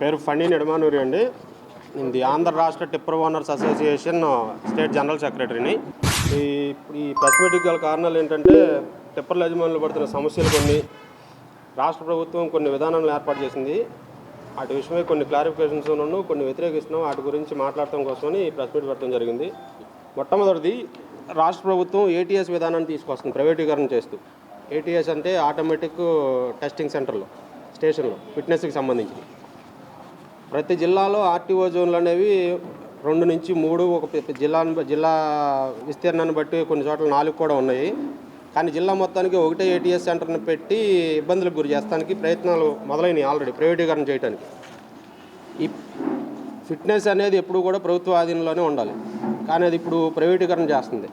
పేరు ఫణి నిడమానూరి అండి. ఇది ఆంధ్ర రాష్ట్ర tipper owners association state general సెక్రటరీని. ఈ ప్రెస్ మీటింగ్ గల కారణాలు ఏంటంటే, టిప్పర్ల యజమానులు పడుతున్న సమస్యలు కొన్ని, రాష్ట్ర ప్రభుత్వం కొన్ని విధానాలను ఏర్పాటు చేసింది. వాటి విషయమై కొన్ని క్లారిఫికేషన్స్ కొన్ని వ్యతిరేకిస్తున్నాం. వాటి గురించి మాట్లాడటం కోసమని ఈ ప్రెస్ మీట్ పెట్టడం జరిగింది. మొట్టమొదటిది, రాష్ట్ర ప్రభుత్వం ఏటీఎస్ విధానాన్ని తీసుకొస్తుంది ప్రైవేటీకరణ చేస్తూ. ఏటీఎస్ అంటే ఆటోమేటిక్ టెస్టింగ్ సెంటర్లో, స్టేషన్లో ఫిట్నెస్కి సంబంధించి ప్రతి జిల్లాలో ఆర్టీఓ జోన్లు అనేవి 2 నుంచి 3, ఒక జిల్లా విస్తీర్ణాన్ని బట్టి కొన్ని చోట్ల 4 కూడా ఉన్నాయి. కానీ జిల్లా మొత్తానికి ఒకటే ఏటీఎస్ సెంటర్ని పెట్టి ఇబ్బందులకు గురి చేస్తానికి ప్రయత్నాలు మొదలైనవి ఆల్రెడీ ప్రైవేటీకరణ చేయడానికి. ఈ ఫిట్నెస్ అనేది ఎప్పుడు కూడా ప్రభుత్వ ఆధీనంలోనే ఉండాలి, కానీ అది ఇప్పుడు ప్రైవేటీకరణ చేస్తుంది.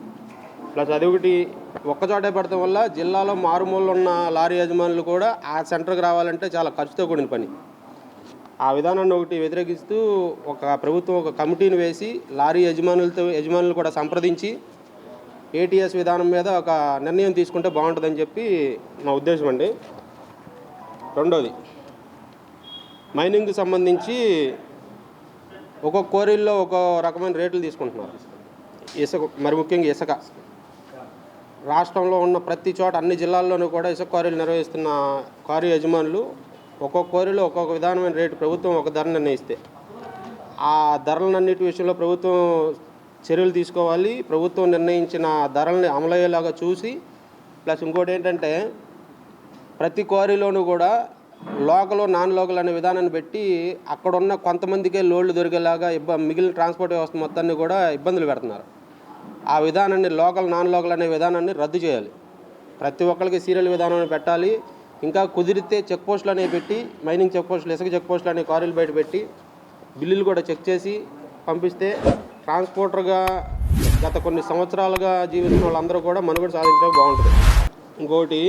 ప్లస్ అదొకటి ఒక్కచోటే పెడతాం వల్ల జిల్లాలో మారుమూలలో ఉన్న లారీ యజమానులు కూడా ఆ సెంటర్కి రావాలంటే చాలా ఖర్చుతో కూడిన పని. ఆ విధానాన్ని ఒకటి వ్యతిరేకిస్తూ ప్రభుత్వం ఒక కమిటీని వేసి లారీ యజమానులు కూడా సంప్రదించి ఏటీఎస్ విధానం మీద ఒక నిర్ణయం తీసుకుంటే బాగుంటుందని చెప్పి నా ఉద్దేశం అండి. రెండోది, మైనింగ్కి సంబంధించి ఒక్కొక్క క్వారీల్లో ఒక్కో రకమైన రేట్లు తీసుకుంటున్నారు. ఇసుక, మరి ముఖ్యంగా ఇసుక, రాష్ట్రంలో ఉన్న ప్రతి చోట అన్ని జిల్లాల్లోనూ కూడా ఇసుక క్వారీలు నిర్వహిస్తున్న క్వారీ యజమానులు ఒక్కొక్క క్వారీలో ఒక్కొక్క విధానమైన రేటు ప్రభుత్వం ఒక ధర నిర్ణయిస్తే, ఆ ధరలన్నిటి విషయంలో ప్రభుత్వం చర్యలు తీసుకోవాలి. ప్రభుత్వం నిర్ణయించిన ధరల్ని అమలయ్యేలాగా చూసి, ప్లస్ ఇంకోటి ఏంటంటే ప్రతి క్వారీలోనూ కూడా లోకల్, నాన్ లోకల్ అనే విధానాన్ని పెట్టి అక్కడున్న కొంతమందికే లోడ్లు దొరికేలాగా మిగిలిన ట్రాన్స్పోర్ట్ వ్యవస్థ మొత్తాన్ని కూడా ఇబ్బందులు పెడుతున్నారు. ఆ విధానాన్ని లోకల్, నాన్ లోకల్ అనే విధానాన్ని రద్దు చేయాలి. ప్రతి ఒక్కరికి సీరియల్ విధానాన్ని పెట్టాలి. ఇంకా కుదిరితే చెక్ పోస్టులు అనేవి పెట్టి, మైనింగ్ చెక్ పోస్టులు, ఇసుక చెక్ పోస్టులు అనే క్వారీలు బయట పెట్టి బిల్లులు కూడా చెక్ చేసి పంపిస్తే ట్రాన్స్పోర్టర్గా గత కొన్ని సంవత్సరాలుగా జీవిస్తున్న వాళ్ళందరూ కూడా మనుగడ సాధించడం బాగుంటుంది. ఇంకోటి,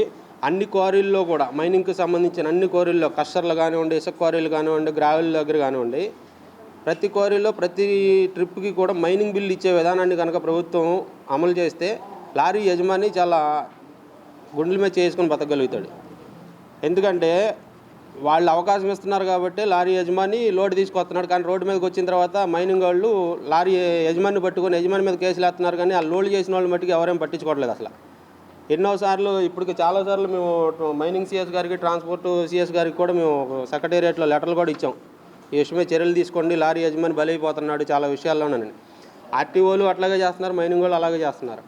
అన్ని క్వారీల్లో కూడా మైనింగ్కి సంబంధించిన అన్ని క్వారీల్లో కస్టర్లు కానివ్వండి, ఇసుక క్వారీలు కానివ్వండి, గ్రావెల్ దగ్గర కానివ్వండి, ప్రతి క్వారీలో ప్రతి ట్రిప్కి కూడా మైనింగ్ బిల్లు ఇచ్చే విధానాన్ని కనుక ప్రభుత్వం అమలు చేస్తే లారీ యజమాని చాలా గుండెల మీద చేసుకుని బతకగలుగుతాడు. ఎందుకంటే వాళ్ళు అవకాశం ఇస్తున్నారు కాబట్టి లారీ యజమాని లోడ్ తీసుకొస్తున్నాడు. కానీ రోడ్డు మీదకి వచ్చిన తర్వాత మైనింగ్ వాళ్ళు లారీ యజమాని పట్టుకొని యజమాని మీద కేసులు వేస్తున్నారు. కానీ ఆ లోడ్ చేసిన వాళ్ళు మట్టుకు ఎవరేం పట్టించుకోవట్లేదు అసలు. ఎన్నోసార్లు, ఇప్పటికి చాలాసార్లు మేము మైనింగ్ సిఎస్ గారికి, ట్రాన్స్పోర్ట్ సిఎస్ గారికి కూడా మేము సెక్రటేరియట్లో లెటర్లు కూడా ఇచ్చాం. ఈ విషయమే చర్యలు తీసుకోండి, లారీ యజమాని బలైపోతున్నాడు చాలా విషయాల్లోనని. ఆర్టీఓలు అట్లాగే చేస్తున్నారు, మైనింగ్ వాళ్ళు అలాగే చేస్తున్నారు.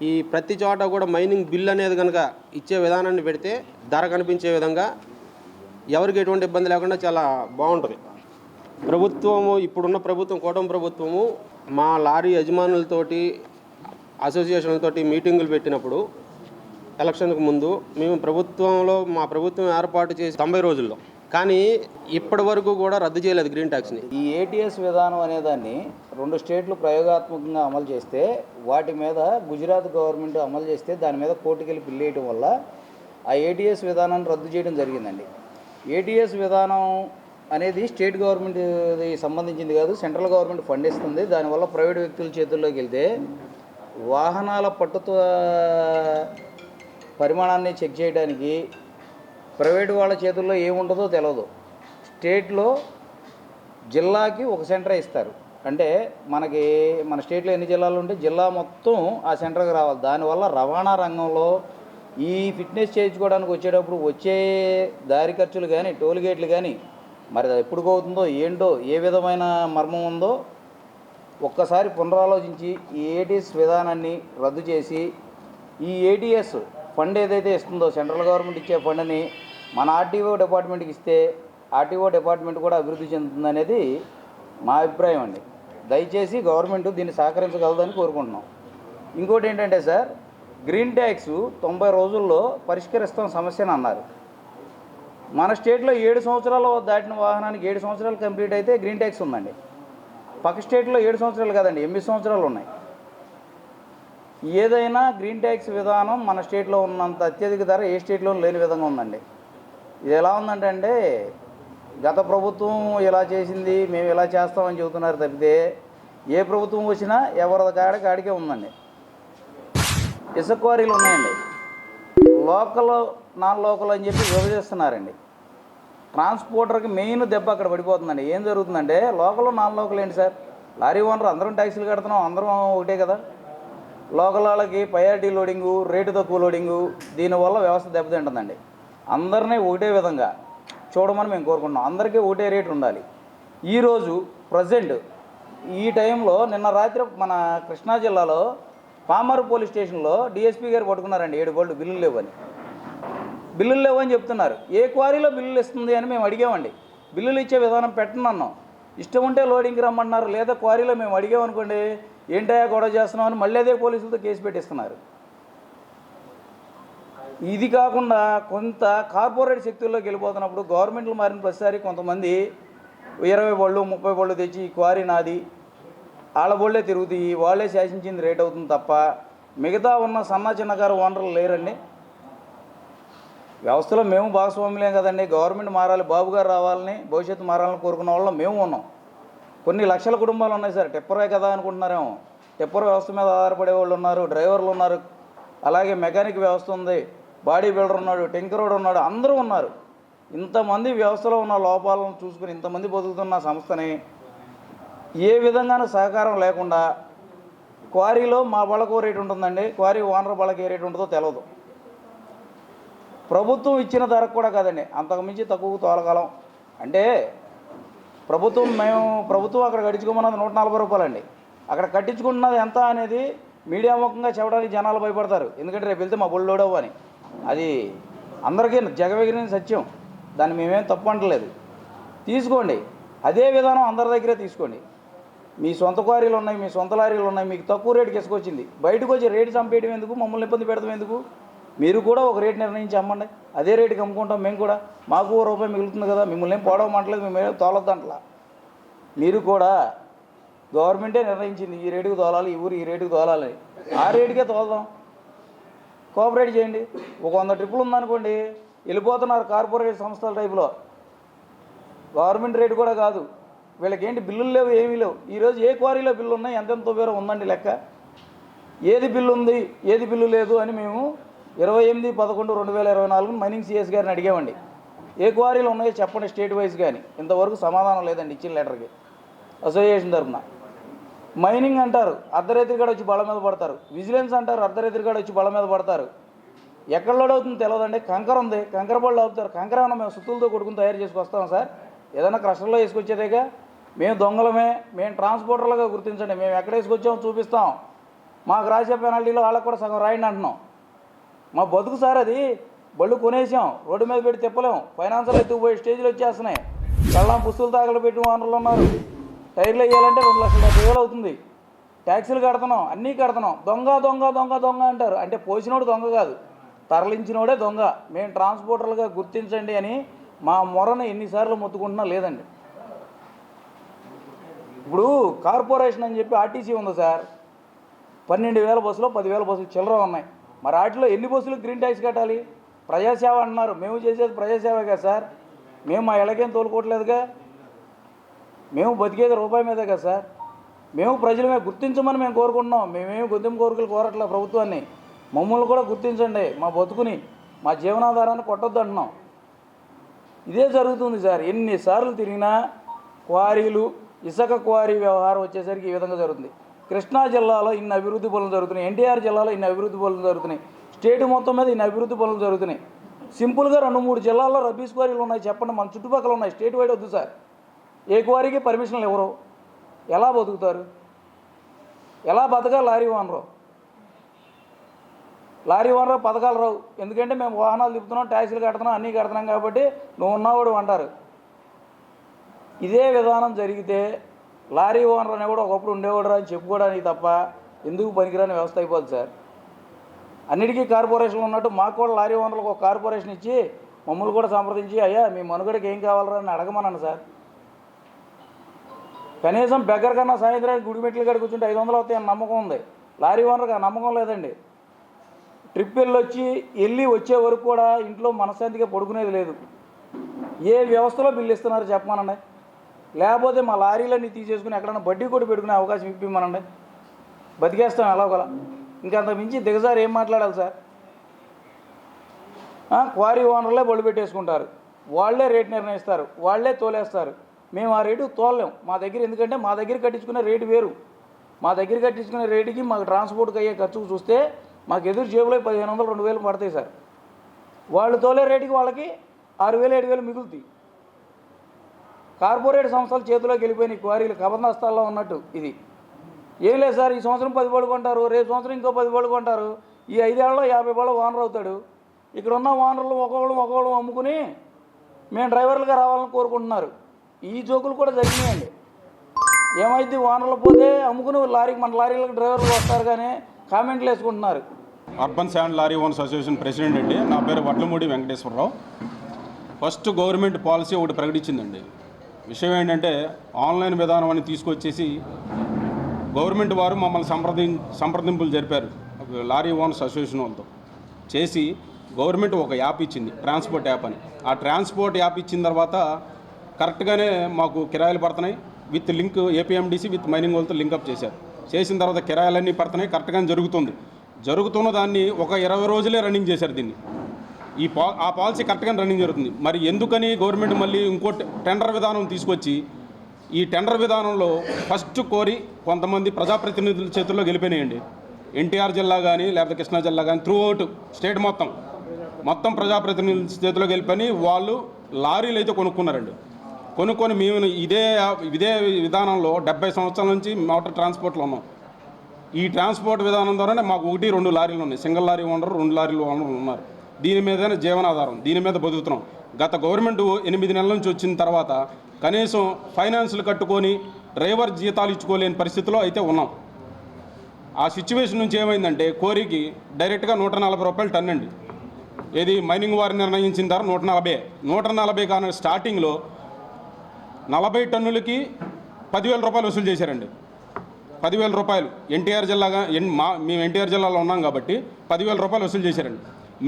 ఈ ప్రతి చోట కూడా మైనింగ్ బిల్ అనేది కనుక ఇచ్చే విధానాన్ని పెడితే ధర కనిపించే విధంగా ఎవరికి ఎటువంటి ఇబ్బంది లేకుండా చాలా బాగుంటుంది. ప్రభుత్వము, ఇప్పుడున్న ప్రభుత్వం, కూటమి ప్రభుత్వము మా లారీ యజమానులతోటి, అసోసియేషన్లతోటి మీటింగులు పెట్టినప్పుడు ఎలక్షన్కు ముందు మేము మా ప్రభుత్వం ఏర్పాటు చేసి 90 రోజుల్లో, కానీ ఇప్పటి వరకు కూడా రద్దు చేయలేదు గ్రీన్ ట్యాక్స్ని. ఈ ఏటీఎస్ విధానం అనేదాన్ని 2 స్టేట్లు ప్రయోగాత్మకంగా అమలు చేస్తే, వాటి మీద గుజరాత్ గవర్నమెంట్ అమలు చేస్తే దాని మీద కోర్టుకెళ్ళి బిల్లు వేయడం వల్ల ఆ ఏటీఎస్ విధానాన్ని రద్దు చేయడం జరిగిందండి. ఏటీఎస్ విధానం అనేది స్టేట్ గవర్నమెంట్ సంబంధించింది కాదు, సెంట్రల్ గవర్నమెంట్ ఫండ్ ఇస్తుంది. దానివల్ల ప్రైవేట్ వ్యక్తుల చేతుల్లోకి వెళ్తే వాహనాల పట్టుతో పరిమాణాన్ని చెక్ చేయడానికి ప్రైవేటు వాళ్ళ చేతుల్లో ఏముంటుందో తెలియదు. స్టేట్లో జిల్లాకి ఒక సెంటర్ ఇస్తారు. అంటే మన స్టేట్లో ఎన్ని జిల్లాలు ఉంటే జిల్లా మొత్తం ఆ సెంటర్కి రావాలి. దానివల్ల రవాణా రంగంలో ఈ ఫిట్నెస్ చేయించుకోవడానికి వచ్చేటప్పుడు వచ్చే దారి ఖర్చులు కానీ, టోల్ గేట్లు కానీ, మరి అది ఎప్పుడు అవుతుందో ఏంటో, ఏ విధమైన మర్మం ఉందో ఒక్కసారి పునరాలోచించి ఈ ఏటీఎస్ విధానాన్ని రద్దు చేసి, ఈ ఏటీఎస్ ఫండ్ ఏదైతే ఇస్తుందో సెంట్రల్ గవర్నమెంట్ ఇచ్చే ఫండ్ని మన ఆర్టీఓ డిపార్ట్మెంట్కి ఇస్తే ఆర్టీఓ డిపార్ట్మెంట్ కూడా అభివృద్ధి చెందుతుందనేది మా అభిప్రాయం అండి. దయచేసి గవర్నమెంట్ దీన్ని సహకరించగలదని కోరుకుంటున్నాం. ఇంకోటి ఏంటంటే సార్, గ్రీన్ ట్యాక్స్ 90 రోజుల్లో పరిష్కరిస్తాం సమస్యను అన్నారు. మన స్టేట్లో 7 సంవత్సరాలు దాటిన వాహనానికి 7 సంవత్సరాలు కంప్లీట్ అయితే గ్రీన్ ట్యాక్స్ ఉందండి. పక్క స్టేట్లో 7 సంవత్సరాలు కాదండి, 8 సంవత్సరాలు ఉన్నాయి. ఏదైనా గ్రీన్ ట్యాక్స్ విధానం మన స్టేట్లో ఉన్నంత అత్యధిక ధర ఏ స్టేట్లో లేని విధంగా ఉందండి. ఇది ఎలా ఉందంటే, గత ప్రభుత్వం ఇలా చేసింది, మేము ఇలా చేస్తామని చెబుతున్నారు తప్పితే ఏ ప్రభుత్వం వచ్చినా ఎవరి కాడికే ఉందండి. ఇసుక క్వారీలు ఉన్నాయండి, లోకల్, నాన్ లోకల్ అని చెప్పి విభజిస్తున్నారండి. ట్రాన్స్పోర్టర్కి మెయిన్ దెబ్బ అక్కడ పడిపోతుందండి. ఏం జరుగుతుందంటే లోకల్ నాన్ లోకల్ ఏంటి సార్, లారీ ఓనర్ అందరం ట్యాక్సీలు కడుతున్నాం, అందరం ఒకటే కదా. లోకల్ వాళ్ళకి ప్రయారిటీ లోడింగు, రేటు తక్కువ లోడింగు, దీనివల్ల వ్యవస్థ దెబ్బతింటుందండి. అందరినీ ఒకటే విధంగా చూడమని మేము కోరుకుంటున్నాం. అందరికీ ఒకటే రేటు ఉండాలి. ఈరోజు ప్రజెంట్ ఈ టైంలో నిన్న రాత్రి మన కృష్ణా జిల్లాలో పామర్ పోలీస్ స్టేషన్లో డిఎస్పీ గారు పట్టుకున్నారండి 7 బళ్ళు బిల్లులు లేవని చెప్తున్నారు. ఏ క్వారీలో బిల్లులు ఇస్తుంది అని మేము అడిగామండి. బిల్లులు ఇచ్చే విధానం పెట్టను అన్నాం. ఇష్టం ఉంటే లోడింగ్కి రమ్మన్నారు, లేదా క్వారీలో మేము అడిగామనుకోండి ఏంటయ్యా గొడవ చేస్తున్నాం అని మళ్ళీ అదే పోలీసులతో కేసు పెట్టిస్తున్నారు. ఇది కాకుండా కొంత కార్పొరేట్ శక్తుల్లోకి వెళ్ళిపోతున్నప్పుడు గవర్నమెంట్లు మారిన ప్రతిసారి కొంతమంది 20 బళ్ళు 30 బళ్ళు తెచ్చి ఈ క్వారీ నాది, వాళ్ళ బళ్ళే తిరుగుతాయి, వాళ్ళే శాసించింది రేట్ అవుతుంది తప్ప మిగతా ఉన్న సన్న చిన్నకారు ఓనర్లు లేరండి. వ్యవస్థలో మేము భాగస్వాములేం కదండి. గవర్నమెంట్ మారాలి, బాబు గారు రావాలని, భవిష్యత్తు మారాలని కోరుకున్న వాళ్ళం మేము ఉన్నాం. కొన్ని లక్షల కుటుంబాలు ఉన్నాయి సార్. టిప్పరే కదా అనుకుంటున్నారేమో. టిప్పర్ వ్యవస్థ మీద ఆధారపడే వాళ్ళు ఉన్నారు, డ్రైవర్లు ఉన్నారు, అలాగే మెకానిక్ వ్యవస్థ ఉంది, బాడీ బిల్డర్ ఉన్నాడు, టింకరోడ్ ఉన్నాడు, అందరూ ఉన్నారు. ఇంతమంది వ్యవస్థలో ఉన్న లోపాలను చూసుకుని ఇంతమంది బతుకుతున్న సంస్థని ఏ విధంగానూ సహకారం లేకుండా క్వారీలో మా వాళ్ళకు రేటు ఉంటుందండి, క్వారీ ఓనర్ వాళ్ళకి ఏ రేటు ఉంటుందో తెలియదు. ప్రభుత్వం ఇచ్చిన ధరకు కూడా కాదండి, అంతకుమించి తక్కువ తోలకాలం. అంటే ప్రభుత్వం అక్కడ కట్టించుకోమన్నది 140 రూపాయలండి. అక్కడ కట్టించుకుంటున్నది ఎంత అనేది మీడియా ముఖంగా చెప్పడానికి జనాలు భయపడతారు. ఎందుకంటే రేపు వెళ్తే మా బొళ్ళు లోడవు అని. అది అందరికీ జగవెగిరిన సత్యం, దాన్ని మేమేం తప్పు అంటలేదు. తీసుకోండి, అదే విధానం అందరి దగ్గరే తీసుకోండి. మీ సొంత క్వారీలు ఉన్నాయి, మీ సొంత లారీలు ఉన్నాయి, మీకు తక్కువ రేటుకి ఇసుకొచ్చింది, బయటకు వచ్చి రేటు చంపేయడం ఎందుకు, మమ్మల్ని ఇబ్బంది పెడతాం ఎందుకు? మీరు కూడా ఒక రేటు నిర్ణయించి అమ్మండి, అదే రేటుకి అమ్ముకుంటాం మేము కూడా, మాకు ₹1 మిగులుతుంది కదా. మిమ్మల్ని ఏం పోవడమంటలేదు, మేమేం తోలొద్దంటలా. మీరు కూడా గవర్నమెంటే నిర్ణయించింది ఈ రేటుకు తోలాలి, ఈ ఊరు ఈ రేటుకు తోలాలి, ఆ రేటుకే తోలుదాం. కోఆపరేట్ చేయండి. ఒక 100 ట్రిప్పులు ఉందనుకోండి, వెళ్ళిపోతున్నారు కార్పొరేట్ సంస్థల టైపులో. గవర్నమెంట్ రేటు కూడా కాదు, వీళ్ళకి ఏంటి బిల్లులు లేవు, ఏమీ లేవు. ఈరోజు ఏ క్వారీలో బిల్లు ఉన్నాయి, ఎంతెంతో పేరు ఉందండి లెక్క. ఏది బిల్లు ఉంది, ఏది బిల్లు లేదు అని మేము 28/11/2024 మైనింగ్ సిఎస్ గారిని అడిగామండి. ఏ క్వారీలు ఉన్నాయో చెప్పండి స్టేట్ వైజ్ కానీ. ఇంతవరకు సమాధానం లేదండి ఇచ్చిన లెటర్కి. అసోసియేషన్ తరఫున మైనింగ్ అంటారు, అర్ధరాత్రి కూడా వచ్చి బళ్ళ మీద పడతారు. విజిలెన్స్ అంటారు, అర్ధరాత్రి కూడా వచ్చి బళ్ళ మీద పడతారు. ఎక్కడ లోడ్ అవుతుందో తెలియదండి. కంకర ఉంది, కంకర బళ్ళు అవుతారు. కంకర ఏమన్నా మేము సుత్తులతో కొడుకుని తయారు చేసుకొస్తాం సార్? ఏదైనా క్రషర్లో వేసుకొచ్చేదేగా. మేము దొంగలమే, మేము ట్రాన్స్పోర్టర్లుగా గుర్తించండి, మేము ఎక్కడ వేసుకొచ్చామో చూపిస్తాం. మాకు రాసే పెనాల్టీలో వాళ్ళకు కూడా సగం రాయండి అంటున్నాం. మా బతుకు సార్ అది. బళ్ళు కొనేసాం, రోడ్డు మీద పెట్టి తిప్పలేం, ఫైనాన్షియల్ ఎత్తుకుపోయి స్టేజ్లు వచ్చేస్తున్నాయి. కళ్ళం పుస్తులు తాగలు పెట్టి ఓనర్లు ఉన్నారు. టైర్లు వేయాలంటే 2,70,000 అవుతుంది. ట్యాక్సీలు కడుతున్నాం, అన్నీ కడుతున్నాం. దొంగ దొంగ దొంగ దొంగ అంటారు. అంటే పోసినోడు దొంగ కాదు, తరలించినోడే దొంగ. మేము ట్రాన్స్పోర్టర్లుగా గుర్తించండి అని మా మొరను ఎన్నిసార్లు మొత్తుకుంటున్నా లేదండి. ఇప్పుడు కార్పొరేషన్ అని చెప్పి ఆర్టీసీ ఉంది సార్. 12,000 బస్సులు, 10,000 బస్సులు చిల్లర ఉన్నాయి. మరి వాటిలో ఎన్ని బస్సులు గ్రీన్ ట్యాక్స్ కట్టాలి? ప్రజాసేవ అంటున్నారు, మేము చేసేది ప్రజాసేవే కదా సార్. మేము మా ఇళ్ళకేం తోలుకోవట్లేదుగా, మేము బతికేది రూపాయి మీదే కదా సార్. మేము ప్రజలమే గుర్తించమని మేము కోరుకుంటున్నాం. మేమేమి గుర్తింపు కోరికలు కోరట్లే ప్రభుత్వాన్ని. మమ్మల్ని కూడా గుర్తించండి, మా బతుకుని, మా జీవనాధారాన్ని కొట్టొద్దు అంటున్నాం. ఇదే జరుగుతుంది సార్. ఎన్నిసార్లు తిరిగినా క్వారీలు, ఇసుక క్వారీ వ్యవహారం వచ్చేసరికి ఈ విధంగా జరుగుతుంది. కృష్ణా జిల్లాలో ఇన్ని అభివృద్ధి పనులు జరుగుతున్నాయి, ఎన్టీఆర్ జిల్లాలో ఇన్ని అభివృద్ధి పనులు జరుగుతున్నాయి, స్టేట్ మొత్తం మీద ఇన్ని అభివృద్ధి పనులు జరుగుతున్నాయి. సింపుల్గా 2-3 జిల్లాల్లో రబ్బీస్ క్వారీలు ఉన్నాయి చెప్పండి, మన చుట్టుపక్కల ఉన్నాయి. స్టేట్ వైడ్ వద్దు సార్. ఏ క్వారీకి పర్మిషన్లు ఎవరు? ఎలా బతుకుతారు? ఎలా బతకాలి లారీ ఓనరు? లారీ ఓనర్ పథకాలు రావు, ఎందుకంటే మేము వాహనాలు తిప్పుతున్నాం, ట్యాక్సీలు కడుతున్నాం, అన్నీ కడుతున్నాం కాబట్టి నువ్వు ఉన్నవాడు అంటారు. ఇదే విధానం జరిగితే లారీ ఓనర్ అనే కూడా ఒకప్పుడు ఉండేవాడు అని చెప్పుకోవడానికి తప్ప ఎందుకు పనికిరాని వ్యవస్థ అయిపోద్ది సార్. అన్నిటికీ కార్పొరేషన్లు ఉన్నట్టు మాకు కూడా లారీ ఓనర్లకు ఒక కార్పొరేషన్ ఇచ్చి మమ్మల్ని కూడా సంప్రదించి అయ్యా మీ మనుగడకి ఏం కావాలరా అని అడగమన్నాను సార్. కనీసం బెగ్గర కన్నా సాయంత్రానికి గుడిమెట్లు కాడ కూర్చుంటే 500 అవుతాయని నమ్మకం ఉంది. లారీ ఓనర్కి ఆ నమ్మకం లేదండి. ట్రిప్ వెళ్ళి వచ్చే వరకు కూడా ఇంట్లో మనశ్శాంతిగా పడుకునేది లేదు. ఏ వ్యవస్థలో బిల్లు ఇస్తున్నారు చెప్పమనండి. లేకపోతే మా లారీలన్నీ తీసేసుకుని ఎక్కడన్నా బడ్డీ కొట్టి పెట్టుకునే అవకాశం ఇప్పిమనండి, బతికేస్తాం ఎలాగోలా. ఇంకంత మించి దిగజారి ఏం మాట్లాడాలి సార్? క్వారీ ఓనర్లే బళ్ళు పెట్టేసుకుంటారు. వాళ్ళే రేటు నిర్ణయిస్తారు, వాళ్ళే తోలేస్తారు. మేము ఆ రేటు తోలలేం మా దగ్గర, ఎందుకంటే మా దగ్గర కట్టించుకునే రేటు వేరు. మా దగ్గర కట్టించుకునే రేటుకి మాకు ట్రాన్స్పోర్ట్కి అయ్యే ఖర్చుకు చూస్తే మాకు ఎదురు జేబులో 1500 2000 పడతాయి సార్. వాళ్ళు తోలే రేటుకి వాళ్ళకి 6000 7000 మిగులుతాయి. కార్పొరేట్ సంస్థల చేతిలోకి వెళ్ళిపోయినాయి క్వారీలు కబందస్తాల్లో ఉన్నట్టు. ఇది ఏం లేదు సార్, ఈ సంవత్సరం 10 బళ్ళు కొంటారు, రేపు సంవత్సరం ఇంకో 10 బళ్ళు కొంటారు. ఈ 5 ఏళ్ళలో 50 బళ్ళు ఓనర్ అవుతాడు. ఇక్కడ ఉన్న ఓనర్లు ఒక్కొక్కళ్ళు అమ్ముకుని మేము డ్రైవర్లుగా రావాలని కోరుకుంటున్నారు. ఈ జోకులు కూడా జరిగినాయండి. ఏమైంది, ఓనర్లు పోతే అమ్ముకుని మన లారీలకు డ్రైవర్లు వస్తారు కానీ కామెంట్లు వేసుకుంటున్నారు. Urban sand lorry owners association president అండి. నా పేరు Vadlamudi Venkateswararao. First government policy ఒకటి ప్రకటించిందండి. విషయం ఏంటంటే ఆన్లైన్ విధానం అని తీసుకొచ్చేసి గవర్నమెంట్ వారు మమ్మల్ని సంప్రదింపులు జరిపారు లారీ ఓనర్స్ అసోసియేషన్ వాళ్ళతో చేసి. గవర్నమెంట్ ఒక యాప్ ఇచ్చింది, ట్రాన్స్పోర్ట్ యాప్ అని. ఆ ట్రాన్స్పోర్ట్ యాప్ ఇచ్చిన తర్వాత కరెక్ట్గానే మాకు కిరాయిలు పడుతున్నాయి. With link APMDC with mining వాళ్ళతో లింకప్ చేశారు. చేసిన తర్వాత కిరాయిలన్నీ పడుతున్నాయి, కరెక్ట్గానే జరుగుతున్న దాన్ని ఒక 20 రోజులే రన్నింగ్ చేశారు దీన్ని. ఆ పాలసీ కరెక్ట్గానే రన్నింగ్ జరుగుతుంది. మరి ఎందుకని గవర్నమెంట్ మళ్ళీ ఇంకో టెండర్ విధానం తీసుకొచ్చి ఈ టెండర్ విధానంలో ఫస్ట్ కోరి కొంతమంది ప్రజాప్రతినిధుల చేతుల్లో గెలిపోయినాయండి. ఎన్టీఆర్ జిల్లా కానీ లేకపోతే కృష్ణా జిల్లా కానీ త్రూ అవుట్ స్టేట్ మొత్తం ప్రజాప్రతినిధుల చేతిలో గెలిపని వాళ్ళు లారీలు అయితే కొనుక్కున్నారండి. కొనుక్కొని మేము ఇదే విధానంలో 70 సంవత్సరాల నుంచి మోటార్ ట్రాన్స్పోర్ట్లో ఉన్నాం. ఈ ట్రాన్స్పోర్ట్ విధానం ద్వారానే మాకు 1-2 లారీలు ఉన్నాయి. సింగిల్ లారీ ఓనర్ 2 లారీలు ఓనర్లు ఉన్నారు. దీని మీదనే జీవనాధారం, దీని మీద బతుకుతున్నాం. గత గవర్నమెంట్ 8 నెలల నుంచి వచ్చిన తర్వాత కనీసం ఫైనాన్సులు కట్టుకొని డ్రైవర్ జీతాలు ఇచ్చుకోలేని పరిస్థితిలో అయితే ఉన్నాం. ఆ సిచ్యువేషన్ నుంచి ఏమైందంటే కోరికి డైరెక్ట్గా 140 రూపాయలు టన్ అండి. ఏది మైనింగ్ వారు నిర్ణయించిన ధర 140 కానీ స్టార్టింగ్లో 40 టన్నులకి 10,000 రూపాయలు వసూలు చేశారండి. 10,000 రూపాయలు ఎన్టీఆర్ జిల్లాగా మేము ఎన్టీఆర్ జిల్లాలో ఉన్నాం కాబట్టి 10,000 రూపాయలు వసూలు చేశారండి.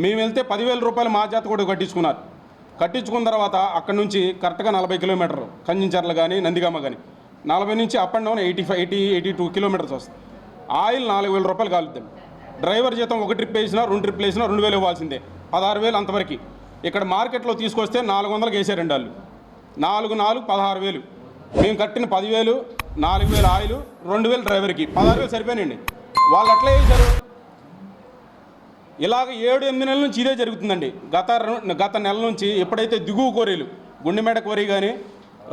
మేము వెళ్తే 10,000 రూపాయలు మా చేత కూడా కట్టించుకున్నారు. కట్టించుకున్న తర్వాత అక్కడ నుంచి కరెక్ట్గా 40 కిలోమీటర్లు కంచించర్లు కానీ నందిగామ కానీ 40 నుంచి అప్ అండ్ డౌన్ 82 కిలోమీటర్స్ వస్తుంది. ఆయిల్ 4,000 రూపాయలు కాలుద్దండి. డ్రైవర్ జీతం 1 ట్రిప్ వేసినా 2 ట్రిప్లు వేసినా 2,000 ఇవ్వాల్సిందే, 16,000 అంతవరకు. ఇక్కడ మార్కెట్లో తీసుకొస్తే 400కి వేసారండి వాళ్ళు. 4 16,000. మేము కట్టిన 10,000, 4,000 ఆయిల్, 2,000 డ్రైవర్కి, 16,000 సరిపోయినండి. వాళ్ళు ఎట్లా వేశారు? ఇలాగ 7-8 నెలల నుంచి ఇదే జరుగుతుందండి. గత నెల నుంచి ఎప్పుడైతే దిగువ కోరీలు గుండెమేడ కోరీ కానీ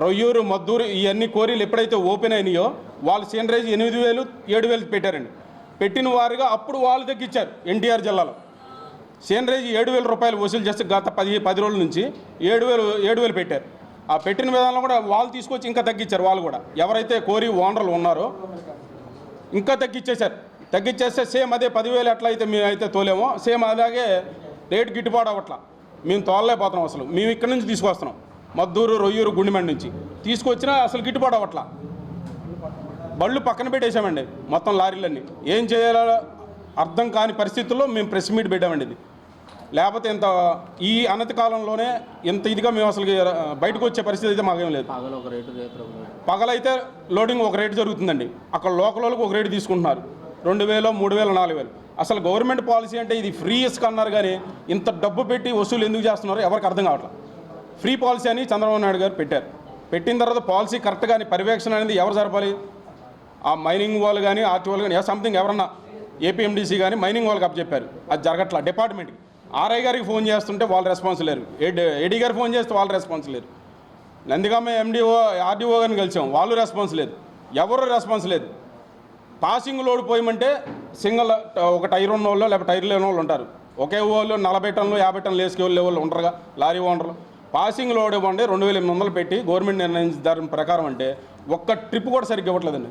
రొయ్యూరు మద్దూరు ఇవన్నీ కోరీలు ఎప్పుడైతే ఓపెన్ అయినాయో వాళ్ళు సీనరేజ్ 8,000 7,000 పెట్టారండి. పెట్టిన వారుగా అప్పుడు వాళ్ళు తగ్గించారు. ఎన్టీఆర్ జిల్లాలో సీనరేజ్ 7,000 రూపాయలు వసూలు చేస్తే గత 10 రోజుల నుంచి 7,000 పెట్టారు. ఆ పెట్టిన విధానంలో కూడా వాళ్ళు తీసుకొచ్చి ఇంకా తగ్గించారు. వాళ్ళు కూడా ఎవరైతే కోరీ ఓనర్లు ఉన్నారో ఇంకా తగ్గించేస్తే సేమ్ అదే 10,000 ఎట్లయితే మేమైతే తోలేమో సేమ్ అలాగే రేటు గిట్టుబాటు అవ్వట్లా. మేము తోలలేకపోతున్నాం. అసలు మేము ఇక్కడ నుంచి తీసుకొస్తున్నాం, మద్దూరు రొయ్యూరు గుండెమండి నుంచి తీసుకొచ్చినా అసలు గిట్టుబాటు అవ్వట్లా. బళ్ళు పక్కన పెట్టేశామండి మొత్తం లారీలన్నీ. ఏం చేయాలో అర్థం కాని పరిస్థితుల్లో మేము ప్రెస్ మీట్ పెట్టామండి. ఇది లేకపోతే ఇంత ఈ అనతి కాలంలోనే ఇంత ఇదిగా మేము అసలు బయటకు వచ్చే పరిస్థితి అయితే మాకేం లేదు. పగలైతే లోడింగ్ ఒక రేటు జరుగుతుందండి, అక్కడ లోకల్ వాళ్ళకి ఒక రేటు తీసుకుంటున్నారు. 2,000 3,000 4,000. అసలు గవర్నమెంట్ పాలసీ అంటే ఇది ఫ్రీ ఇసుక అన్నారు కానీ ఇంత డబ్బు పెట్టి వసూలు ఎందుకు చేస్తున్నారో ఎవరికి అర్థం కావట్లేదు. ఫ్రీ పాలసీ అని చంద్రబాబు నాయుడు గారు పెట్టిన తర్వాత పాలసీ కరెక్ట్గా పర్యవేక్షణ అనేది ఎవరు జరపాలి? ఆ మైనింగ్ వాళ్ళు కానీ ఆర్టీ వాళ్ళు కానీ సంథింగ్ ఎవరన్నా ఏపీఎండిసి కానీ మైనింగ్ వాళ్ళకి అప్పచెప్పారు. అది జరగట్లా. డిపార్ట్మెంట్కి ఆర్ఐ గారికి ఫోన్ చేస్తుంటే వాళ్ళు రెస్పాన్స్ లేరు, ఏడీ గారు ఫోన్ చేస్తే వాళ్ళు రెస్పాన్స్ లేరు. నందిగామ ఎండిఓ ఆర్డీఓ గారిని కలిసాం, వాళ్ళు రెస్పాన్స్ లేదు, ఎవరు రెస్పాన్స్ లేదు. పాసింగ్ లోడ్ పోయమంటే సింగిల్ ఒక టైర్ ఉన్న వాళ్ళు లేకపోతే టైర్ లేని వాళ్ళు ఉంటారు. ఒకే వాళ్ళు 40 టన్నులు 50 టన్నులు వేసుకు వెళ్ళే వాళ్ళు ఉంటారుగా లారీ ఓనర్లు. పాసింగ్ లోడ్ ఇవ్వండి 2,800 పెట్టి గవర్నమెంట్ నిర్ణయించిన దాని ప్రకారం అంటే ఒక్క ట్రిప్ కూడా సరిగ్గా ఇవ్వట్లేదండి.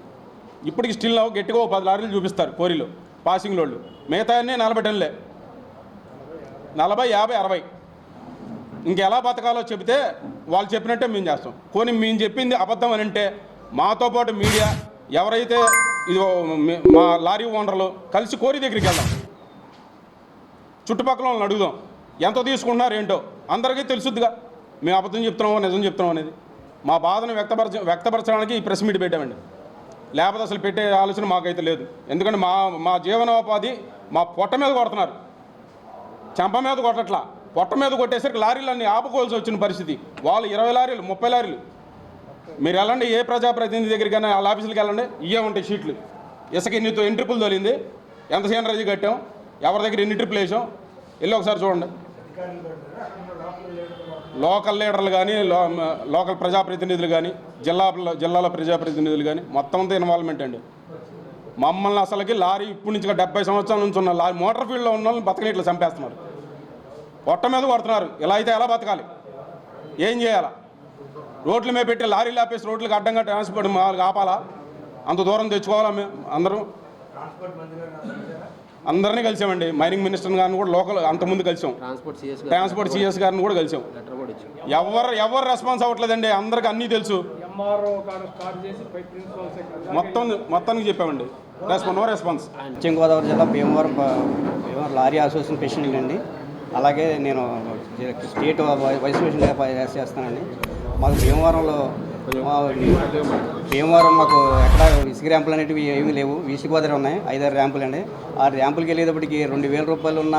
ఇప్పటికి స్టిల్ గట్టిగా 10 లారీలు చూపిస్తారు కోరిలో పాసింగ్ లోడ్లు, మిగతా అన్నీ 40 టన్నులే, 40 50 60. ఇంకెలా బతకాలో చెబితే వాళ్ళు చెప్పినట్టే మేము చేస్తాం. పోనీ మేము చెప్పింది అబద్ధం అని అంటే మాతో పాటు మీడియా ఎవరైతే ఇది మా లారీ ఓనర్లు కలిసి కోరి దగ్గరికి వెళ్దాం, చుట్టుపక్కల వాళ్ళని అడుగుదాం ఎంత తీసుకుంటున్నారు ఏంటో అందరికీ తెలుసుద్దిగా. మేము అబద్ధం చెప్తున్నామో నిజం చెప్తున్నాం అనేది మా బాధను వ్యక్తపరచడానికి ఈ ప్రెస్ మీట్ పెట్టామండి. లేకపోతే అసలు పెట్టే ఆలోచన మాకైతే లేదు. ఎందుకంటే మా జీవనోపాధి మా పొట్ట మీద కొడుతున్నారు, చెంప మీద కొట్టట్లా. పొట్ట మీద కొట్టేసరికి లారీలన్నీ ఆపుకోవాల్సి వచ్చిన పరిస్థితి. వాళ్ళు 20 లారీలు 30 లారీలు. మీరు వెళ్ళండి ఏ ప్రజాప్రతినిధి దగ్గరికైనా వాళ్ళ ఆఫీసులకి వెళ్ళండి, ఇవే ఉంటాయి షీట్లు. ఇసుక ఎన్ని ట్రిప్పులు తోలింది, ఎంత సీనరేజీ కట్టాం, ఎవరి దగ్గర ఎన్ని ట్రిప్పులు వేసాం, వెళ్ళి ఒకసారి చూడండి. లోకల్ లీడర్లు కానీ లోకల్ ప్రజాప్రతినిధులు కానీ జిల్లాల ప్రజాప్రతినిధులు కానీ మొత్తం అంతా ఇన్వాల్వ్మెంట్ అండి. మమ్మల్ని అసలుకి లారీ ఇప్పటి నుంచి 70 సంవత్సరాల నుంచి ఉన్న లారీ మోటార్ ఫీల్డ్లో ఉన్న వాళ్ళని బతకని ఇట్లా చంపేస్తున్నారు, పొట్ట మీద కొడుతున్నారు. ఇలా అయితే ఎలా బతకాలి, ఏం చేయాలా? రోడ్ల మీద పెట్టి లారీలు ఆపేసి రోడ్లకు అడ్డంగా ట్రాన్స్పోర్ట్ మాకు ఆపాలా? అంత దూరం తెచ్చుకోవాలా? మేము అందరినీ కలిసామండి. మైనింగ్ మినిస్టర్ గారిని కూడా లోకల్ అంతకుముందు కలిసాం, ట్రాన్స్పోర్ట్ సిఎస్ గారిని కూడా కలిసాం. ఎవరు రెస్పాన్స్ అవ్వట్లేదండి. అందరికి అన్నీ తెలుసు, మొత్తానికి చెప్పామండి. No response. పశ్చిమ గోదావరి జిల్లా భీమవరం లారీ అసోసియేషన్ ప్రెసిడెంట్ అండి. అలాగే నేను స్టేట్ వైస్ ప్రెసిడెంట్గా చేస్తానండి. మాకు భీమవరం మాకు ఎక్కడ ఇసుక ర్యాంపులు అనేటివి ఏమీ లేవు. ఈస్ట్ గోదావరి ఉన్నాయి 5-6 ర్యాంపులు అండి. ఆ ర్యాంపులకి వెళ్ళేటప్పటికి 2,000 రూపాయలు ఉన్న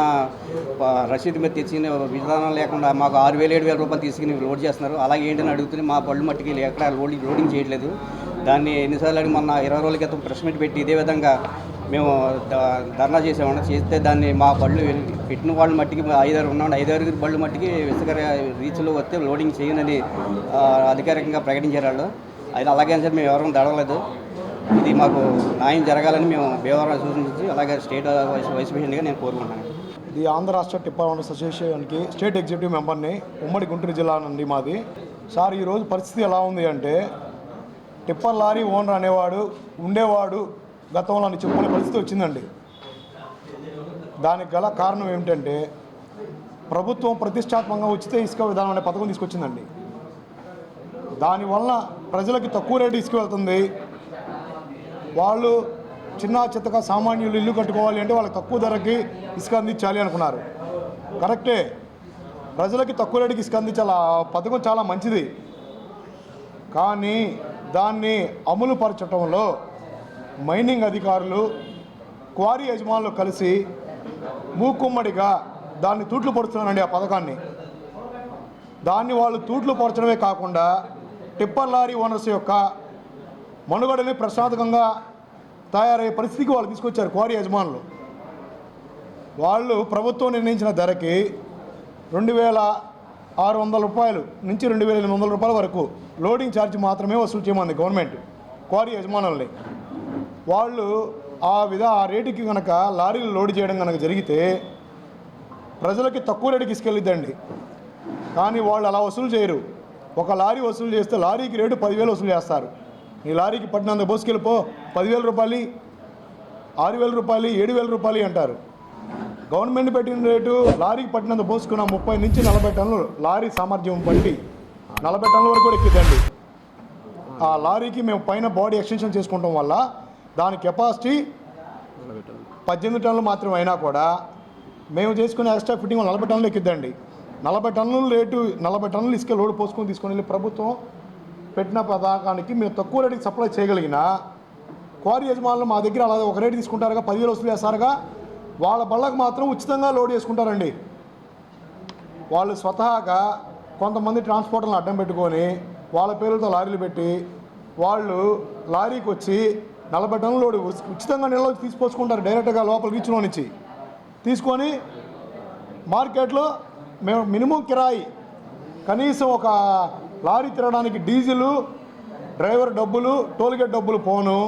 రసీదు మీద తెచ్చుకుని విధానం లేకుండా మాకు 6,000-7,000 రూపాయలు తీసుకుని లోడ్ చేస్తున్నారు. అలాగే ఏంటని అడుగుతుంది, మా బళ్ళు మట్టికి ఎక్కడ లోడింగ్ చేయట్లేదు. దాన్ని ఎన్నిసార్లు అడిగి మొన్న 20 రోజుల క్రితం ప్రెస్ మీట్ పెట్టి ఇదే విధంగా మేము ధర్నా చేసామండి. చేస్తే దాన్ని మా బళ్ళు పెట్టిన వాళ్ళ మట్టికి 5-6 ఉన్నామండి, 5-6 బళ్ళు మట్టికి ఇసుక రీచ్లో వస్తే లోడింగ్ చేయనని అధికారికంగా ప్రకటించారు వాళ్ళు. అది అలాగే సార్ మేము ఎవరైనా దడవలేదు. ఇది మాకు న్యాయం జరగాలని మేము భీమవరం సూచించి అలాగే స్టేట్ వైస్ ప్రెసిడెంట్గా నేను కోరుకుంటున్నాను. ఇది ఆంధ్ర రాష్ట్ర టిప్పర్ ఓనర్స్ అసోసియేషన్కి స్టేట్ ఎగ్జిక్యూటివ్ మెంబర్ని, ఉమ్మడి గుంటూరు జిల్లా నుండి మాది. సార్ ఈరోజు పరిస్థితి ఎలా ఉంది అంటే, టిప్పర్ లారీ ఓనర్ అనేవాడు ఉండేవాడు గతంలో అని చెప్పుకునే పరిస్థితి వచ్చిందండి. దానికి గల కారణం ఏమిటంటే, ప్రభుత్వం ప్రతిష్టాత్మకంగా ఉచిత ఇసుక విధానం అనే పథకం తీసుకొచ్చిందండి. దానివల్ల ప్రజలకి తక్కువ రేటు ఇసుక వెళ్తుంది. వాళ్ళు చిన్న చిత్తగా సామాన్యులు ఇల్లు కట్టుకోవాలి అంటే వాళ్ళకి తక్కువ ధరకి ఇసుక అందించాలి అనుకున్నారు. కరెక్టే, ప్రజలకి తక్కువ రేటుకి ఇసుక అందించాలి, ఆ పథకం చాలా మంచిది. కానీ దాన్ని అమలు పరచడంలో మైనింగ్ అధికారులు, క్వారీ యజమానులు కలిసి మూకుమ్మడిగా దాన్ని తూట్లు పడుతున్నారండి. ఆ పథకాన్ని దాన్ని వాళ్ళు తూట్లు పరచడమే కాకుండా టిప్పర్ లారీ ఓనర్స్ యొక్క మనుగడని ప్రశాంతంగా తయారయ్యే పరిస్థితికి వాళ్ళు తీసుకొచ్చారు. క్వారీ యజమానులు వాళ్ళు ప్రభుత్వం నిర్ణయించిన ధరకి 2,600 రూపాయలు నుంచి 2,800 రూపాయల వరకు లోడింగ్ ఛార్జ్ మాత్రమే వసూలు చేయమంది గవర్నమెంట్ క్వారీ యజమానుల్ని. వాళ్ళు ఆ రేటుకి కనుక లారీలు లోడ్ చేయడం కనుక జరిగితే ప్రజలకి తక్కువ రేటుకి ఇసుకెళ్ళిద్దండి. కానీ వాళ్ళు అలా వసూలు చేయరు. ఒక లారీ వసూలు చేస్తే లారీకి రేటు 10,000 వసూలు చేస్తారు. నీ లారీకి పట్టినంత బోసుకెళ్ళిపో 10,000 రూపాయలు, 6,000 రూపాయలు, 7,000 రూపాయలు అంటారు. గవర్నమెంట్ పెట్టిన రేటు లారీకి పట్టినంత పోసుకున్న 30 నుంచి 40 టన్నులు లారీ సామర్థ్యం బట్టి 40 టన్నుల వరకు కూడా ఎక్కిద్దండి. ఆ లారీకి మేము పైన బాడీ ఎక్స్టెన్షన్ చేసుకుంటాం వల్ల దాని కెపాసిటీ 18 టన్నులు మాత్రమే అయినా కూడా మేము చేసుకునే ఎక్స్ట్రా ఫిట్టింగ్ 40 టన్నులు ఎక్కిద్దండి. 40 టన్నుల రేటు 40 టన్నులు ఇసుక లోడ్ తీసుకొని వెళ్ళి ప్రభుత్వం పెట్టిన పథకానికి మేము తక్కువ రేటుకి సప్లై చేయగలిగిన క్వారీ యజమానులు మా దగ్గర అలా ఒక రేటు తీసుకుంటారుగా, 10,000 వసూలు చేస్తారుగా, వాళ్ళ బళ్ళకు మాత్రం ఉచితంగా లోడ్ చేసుకుంటారండి. వాళ్ళు స్వతహాగా కొంతమంది ట్రాన్స్పోర్టర్లను అడ్డం పెట్టుకొని వాళ్ళ పేర్లతో లారీలు పెట్టి వాళ్ళు లారీకి వచ్చి 40 టన్నుల లోడ్ ఉచితంగా నీళ్ళలో తీసుకొచ్చుకుంటారు. డైరెక్ట్గా లోపల రీచ్లో నుంచి తీసుకొని మార్కెట్లో మేము మినిమం కిరాయి కనీసం ఒక లారీ తిరగడానికి డీజిలు, డ్రైవర్ డబ్బులు, టోల్గేట్ డబ్బులు పోను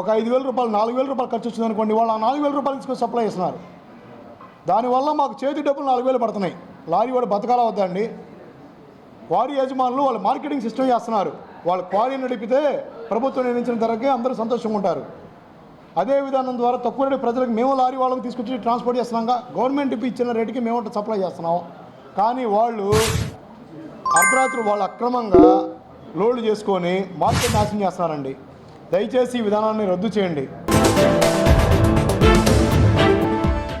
ఒక 5,000 రూపాయలు 4,000 రూపాయలు ఖర్చు వచ్చింది అనుకోండి, వాళ్ళు ఆ 4,000 రూపాయలు తీసుకొని సప్లై చేస్తున్నారు. దానివల్ల మాకు చేతి డబ్బులు 4,000 పడుతున్నాయి. లారీ వాడు బతకాల వద్దండి. క్వారీ యజమానులు వాళ్ళు మార్కెటింగ్ సిస్టమ్ చేస్తున్నారు. వాళ్ళు క్వారీ నడిపితే ప్రభుత్వం నిర్ణయించిన ధరకే అందరూ సంతోషంగా ఉంటారు. అదే విధానం ద్వారా తక్కువ రేటు ప్రజలకు మేము లారీ వాళ్ళకి తీసుకొచ్చి ట్రాన్స్పోర్ట్ చేస్తున్నాగా, గవర్నమెంట్ ఇచ్చిన రేటుకి మేము సప్లై చేస్తున్నాం. కానీ వాళ్ళు అర్ధరాత్రులు వాళ్ళు అక్రమంగా లోడ్లు చేసుకొని మార్కెట్ నాశనం చేస్తున్నారండి. దయచేసి ఈ విధానాన్ని రద్దు చేయండి.